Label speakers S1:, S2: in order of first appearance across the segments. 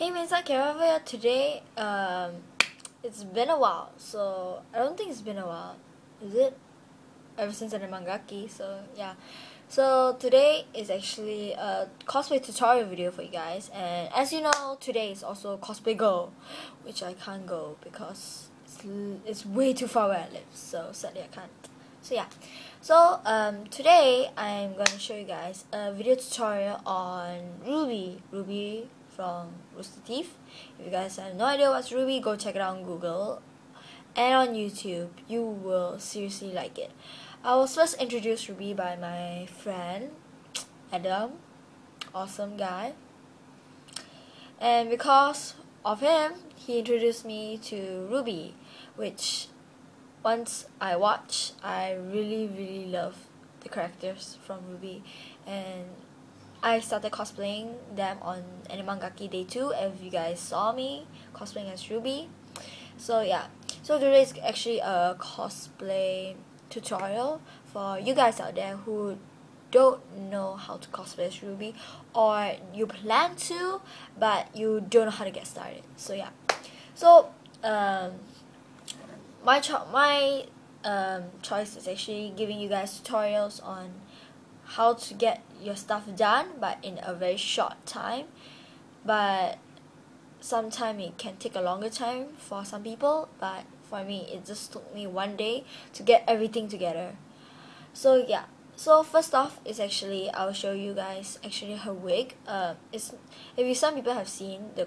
S1: Hey Minsan, Kara today. It's been a while, so I don't think it's been a while, is it? Ever since I'm a mangaki, so yeah. So today is actually a cosplay tutorial video for you guys, and as you know, today is also Cosplay Go, which I can't go because it's way too far where I live, so sadly I can't. So yeah. So today I'm going to show you guys a video tutorial on RWBY from Rooster Teeth. If you guys have no idea what's RWBY, go check it out on Google and on YouTube. You will seriously like it. I was first introduced to RWBY by my friend Adam, awesome guy, and because of him, he introduced me to RWBY, which once I watch, I really love the characters from RWBY, and I started cosplaying them on Animangaki Day 2. If you guys saw me cosplaying as RWBY. So yeah, so today is actually a cosplay tutorial for you guys out there who don't know how to cosplay as RWBY, or you plan to but you don't know how to get started. So yeah, so my choice is actually giving you guys tutorials on how to get your stuff done, but in a very short time. But sometimes it can take a longer time for some people, but for me it just took me one day to get everything together. So yeah, so first off is actually I'll show you guys actually her wig. It's, if you, some people have seen the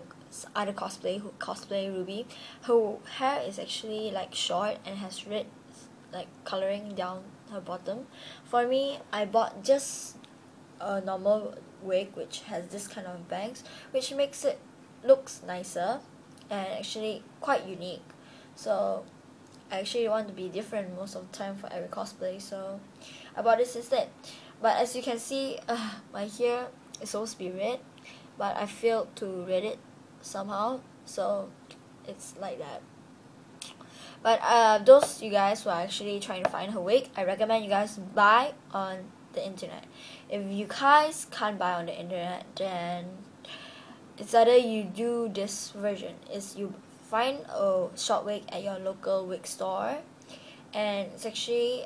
S1: other cosplay who cosplay RWBY, her hair is actually like short and has red like coloring down her bottom. For me, I bought just a normal wig which has this kind of bangs, which makes it looks nicer and actually quite unique. So I actually want to be different most of the time for every cosplay, so I bought this instead. But as you can see, my hair is supposed to be red, but I failed to red it somehow, so it's like that. But those you guys who are actually trying to find her wig, I recommend you guys buy on the internet. If you guys can't buy on the internet, then it's either you do this version, is you find a short wig at your local wig store, and it's actually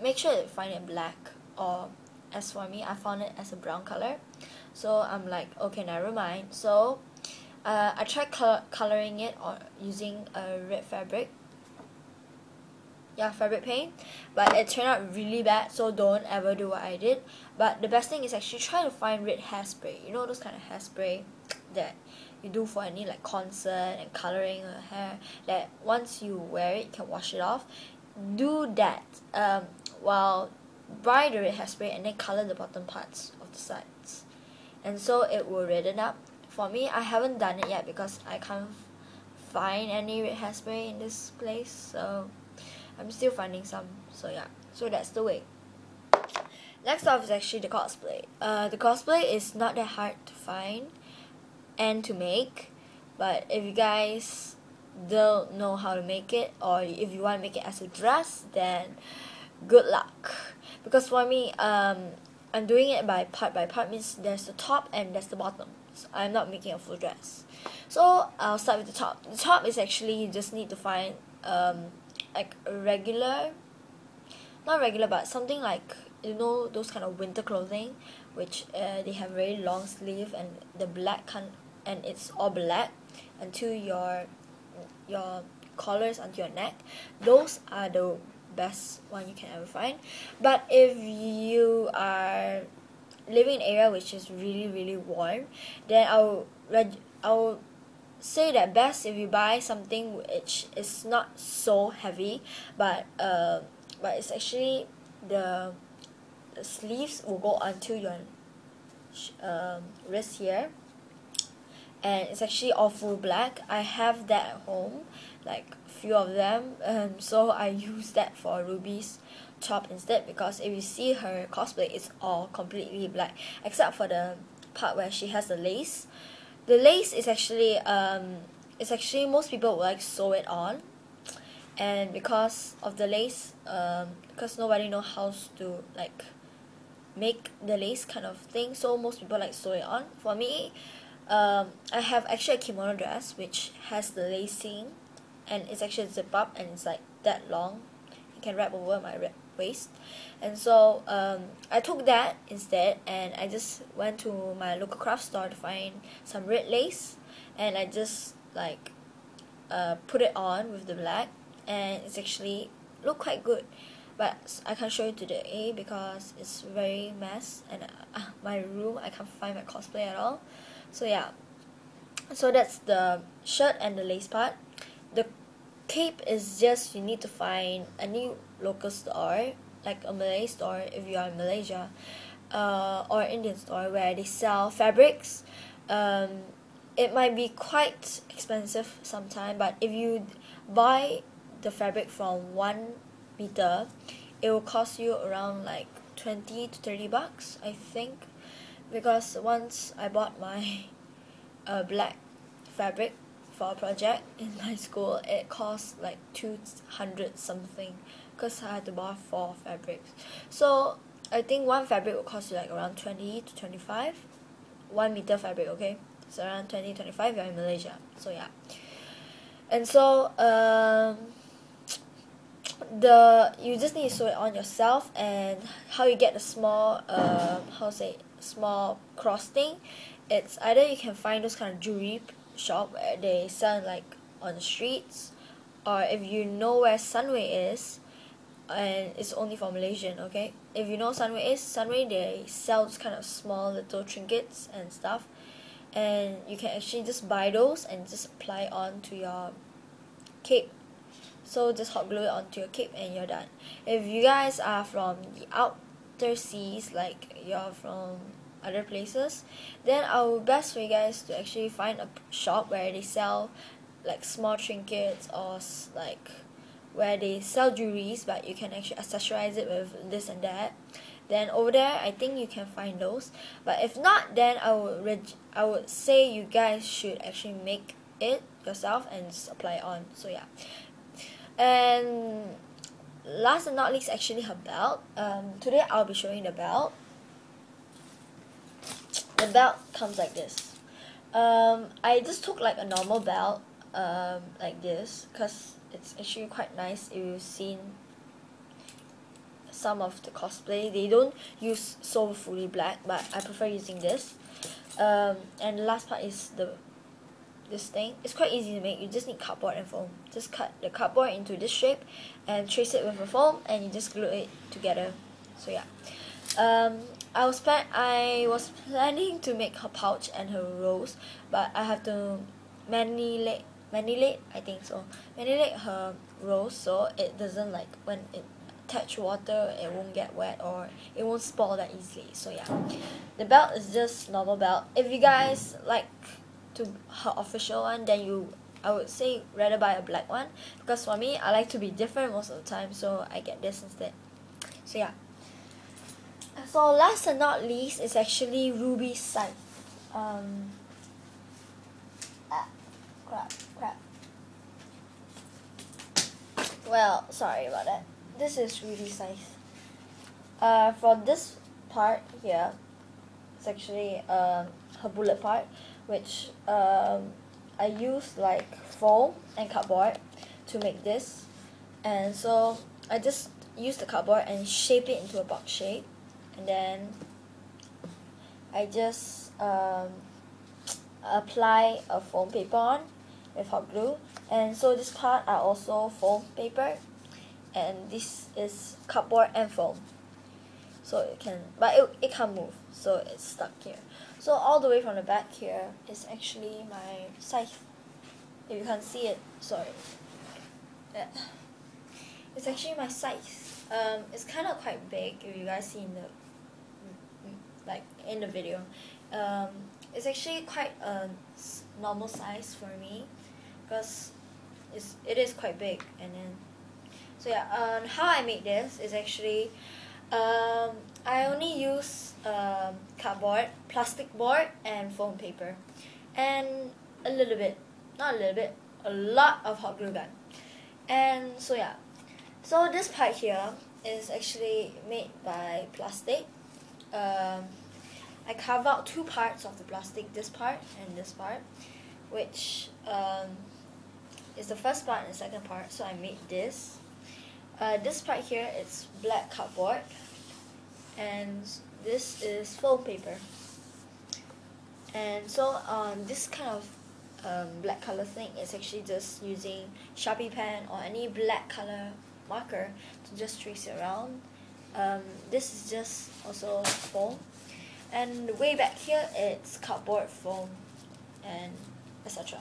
S1: make sure to find it black, or as for me, I found it as a brown color. So I'm like, okay, never mind. So I tried coloring it or using a red fabric, fabric paint, but it turned out really bad, so don't ever do what I did. But the best thing is actually try to find red hairspray. You know those kind of hairspray that you do for any like concert and coloring your hair, that once you wear it you can wash it off. Do that while buy the red hairspray and then color the bottom parts of the sides, and so it will redden up. For me, I haven't done it yet because I can't find any red hairspray in this place, so I'm still finding some. So yeah, so that's the way. Next off is actually the cosplay. The cosplay is not that hard to find and to make, but if you guys don't know how to make it, or if you want to make it as a dress, then good luck. Because for me, I'm doing it by part, means there's the top and there's the bottom. So I'm not making a full dress. So I'll start with the top. The top is actually, you just need to find like a regular, not regular, but something like, you know, those kind of winter clothing, which they have very long sleeve and the black and it's all black until your collars onto your neck. Those are the best one you can ever find. But if you are living in an area which is really warm, then I'll say that best if you buy something which is not so heavy, but it's actually the sleeves will go until your wrist here, and it's actually all full black. I have that at home, like a few of them, so I use that for RWBY's top instead, because if you see her cosplay, it's all completely black except for the part where she has the lace. The lace is actually most people would like sew it on, and because of the lace, because nobody knows how to like make the lace kind of thing, so most people like sew it on. For me, I have actually a kimono dress which has the lacing, and it's actually a zip up, and it's like that long. You can wrap over my waist. And so I took that instead, and I just went to my local craft store to find some red lace, and I just like put it on with the black, and it's actually look quite good. But I can't show you today because it's very mess, and my room, I can't find my cosplay at all. So yeah, so that's the shirt and the lace part. The cape is just, you need to find a new local store, like a Malay store if you are in Malaysia, or Indian store where they sell fabrics. It might be quite expensive sometime, but if you buy the fabric from 1 meter, it will cost you around like 20 to 30 bucks, I think, because once I bought my black fabric for a project in my school, it cost like 200 something because I had to buy 4 fabrics. So I think one fabric will cost you like around 20 to 25. 1 meter fabric, okay? It's around 20 25 if you're in Malaysia. So yeah. And so you just need to sew it on yourself. And how you get the small small cross thing, it's either you can find those kind of jewelry shop where they sell like on the streets, or if you know where Sunway is, and it's only for Malaysian, okay? If you know Sunway, they sell this kind of small little trinkets and stuff, and you can actually just buy those and just apply onto your cape. So just hot glue it onto your cape and you're done. If you guys are from the outer seas, like you're from other places, then I would best for you guys to actually find a shop where they sell like small trinkets, or like where they sell jewelries, but you can actually accessorize it with this and that. Then over there, I think you can find those. But if not, then I would say you guys should actually make it yourself and just apply it on. So yeah. And last but not least, actually her belt. Today I'll be showing the belt. The belt comes like this. I just took like a normal belt, like this, because it's actually quite nice. If you've seen some of the cosplay, they don't use so fully black, but I prefer using this. And the last part is this thing. It's quite easy to make. You just need cardboard and foam. Just cut the cardboard into this shape and trace it with a foam, and you just glue it together. So yeah. I was planning to make her pouch and her rose, but I have to manipulate, I think so. Manipulate her rose so it doesn't, like, when it touch water, it won't get wet or it won't spoil that easily. So yeah, the belt is just normal belt. If you guys like to her official one, then I would say rather buy a black one, because for me, I like to be different most of the time, so I get this instead. So yeah. So last and not least is actually RWBY scythe. Crap. Well, sorry about that. This is RWBY scythe. For this part here, it's actually her bullet part, which I used like foam and cardboard to make this. And so I just used the cardboard and shape it into a box shape. And then I just apply a foam paper on with hot glue. And so this part are also foam paper, and this is cardboard and foam. So it can't move, so it's stuck here. So all the way from the back here is actually my scythe. If you can't see it, sorry. Yeah. It's actually my scythe. It's kind of quite big if you guys see in the video. It's actually quite a normal size for me, because it is quite big. And then so yeah, how I make this is actually I only use cardboard, plastic board, and foam paper, and a lot of hot glue gun. And so yeah, so this part here is actually made by plastic. I carve out two parts of the plastic, this part and this part, which is the first part and the second part. So I made this. This part here is black cardboard, and this is foam paper. And so this kind of black color thing is actually just using Sharpie pen or any black color marker to just trace it around. This is just also foam, and way back here it's cardboard, foam, and etc.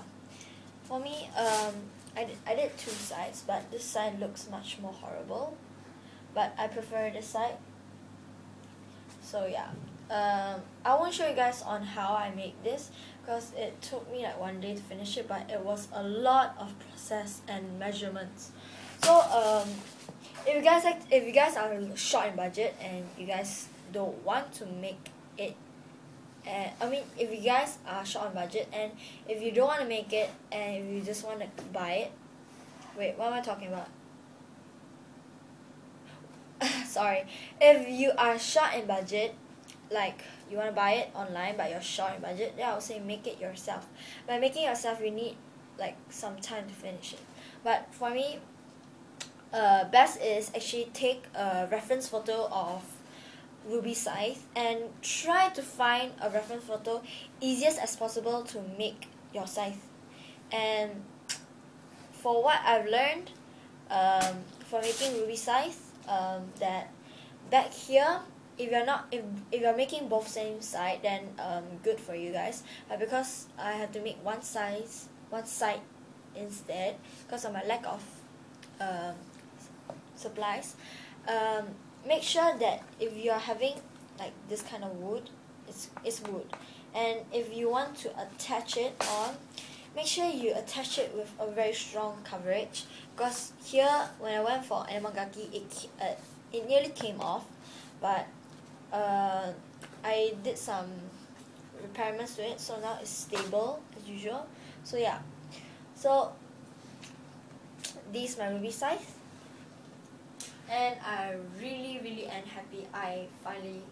S1: For me, I did two sides, but this side looks much more horrible, but I prefer this side. So yeah, I won't show you guys on how I make this because it took me like one day to finish it, but it was a lot of process and measurements. So if you guys are short in budget and you guys don't want to make it, if you guys are short on budget and if you don't want to make it and if you just want to buy it, wait, what am I talking about? Sorry, if you are short in budget, like you want to buy it online but you're short in budget, then I would say make it yourself. By making it yourself, you need like some time to finish it. But for me, best is actually take a reference photo of RWBY scythe and try to find a reference photo easiest as possible to make your scythe. And for what I've learned for making RWBY scythe, that back here, if you're making both same side, then good for you guys. But because I have to make one side instead because of my lack of supplies, make sure that if you are having like this kind of wood, it's wood, and if you want to attach it on, make sure you attach it with a very strong coverage, because here when I went for Enemagaki, it nearly came off, but I did some repairments to it, so now it's stable as usual. So yeah, so this is my RWBY scythe, and I really am happy I finally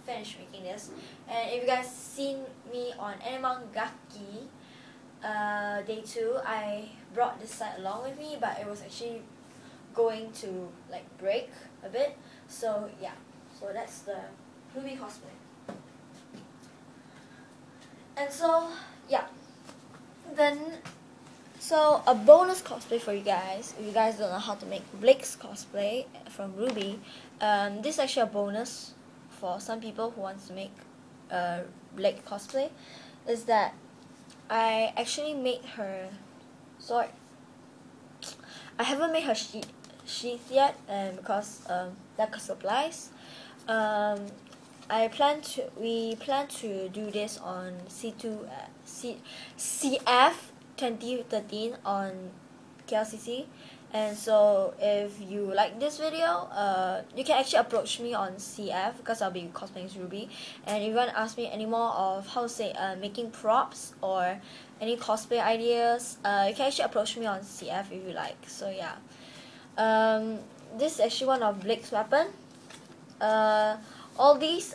S1: finished making this. And if you guys seen me on Enemagaki day 2, I brought this side along with me, but it was actually going to like break a bit. So yeah, so that's the RWBY cosplay. And so yeah, then so a bonus cosplay for you guys, if you guys don't know how to make Blake's cosplay from RWBY, this is actually a bonus for some people who wants to make Blake cosplay, is that I actually made her sword. I haven't made her sheath yet, and because lack of supplies. We plan to do this on CF 2013 on KLCC. And so if you like this video, you can actually approach me on CF because I'll be cosplaying as RWBY. And if you want to ask me any more of how to say making props or any cosplay ideas, you can actually approach me on CF if you like. So yeah, this is actually one of Blake's weapon. All these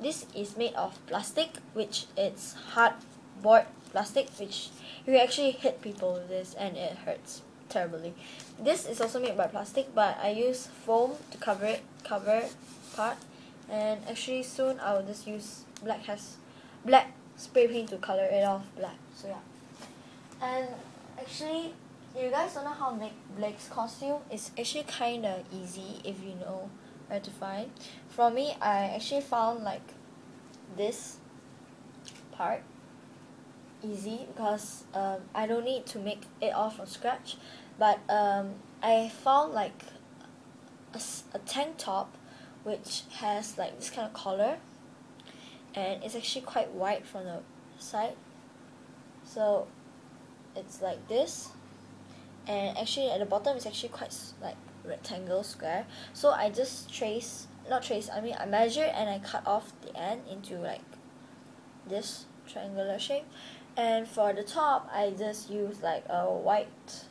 S1: this is made of plastic, which it's hardboard plastic, which you actually hit people with this and it hurts terribly. This is also made by plastic, but I use foam to cover part, and actually soon I will just use black spray paint to color it off black. So yeah, and actually if you guys don't know how to make Blake's costume, it's actually kinda easy if you know where to find. For me, I actually found like this part easy because I don't need to make it all from scratch, but I found like a tank top which has like this kind of collar, and it's actually quite wide from the side, so it's like this, and actually at the bottom it's actually quite like rectangle square. So I just I measure and I cut off the end into like this triangular shape. And for the top, I just use like a white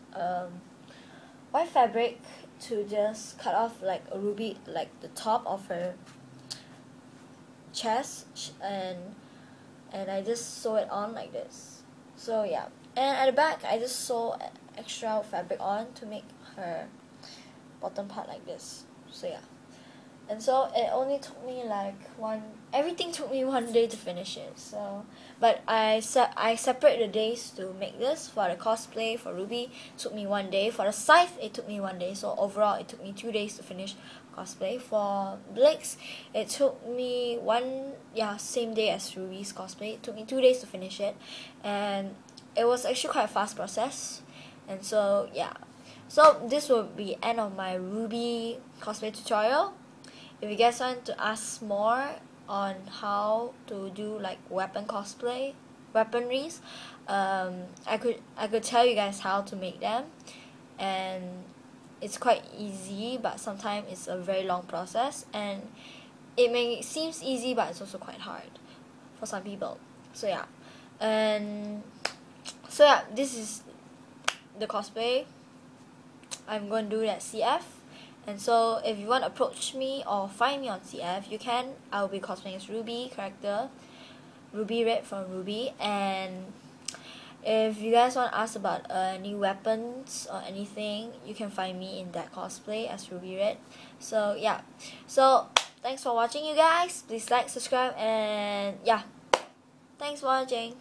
S1: fabric to just cut off like a RWBY, like the top of her chest, and I just sew it on like this. So yeah, and at the back I just sew extra fabric on to make her bottom part like this. So yeah, and so it only took me like everything took me 1 day to finish it. So but I separate the days to make this. For the cosplay for Ruby took me 1 day, for the scythe it took me 1 day, so overall it took me 2 days to finish cosplay. For Blake's it took me same day as Ruby's cosplay. It took me 2 days to finish it, and it was actually quite a fast process. And so yeah, so this will be end of my RWBY cosplay tutorial. If you guys want to ask more on how to do like weaponries, I could tell you guys how to make them, and it's quite easy, but sometimes it's a very long process, and it seems easy, but it's also quite hard for some people. So yeah, this is the cosplay I'm going to do at CF. And so if you want to approach me or find me on CF, you can. I'll be cosplaying as RWBY character, Ruby Red from RWBY. And if you guys want to ask about any weapons or anything, you can find me in that cosplay as Ruby Red. So yeah, so thanks for watching, you guys. Please like, subscribe, and yeah, thanks for watching.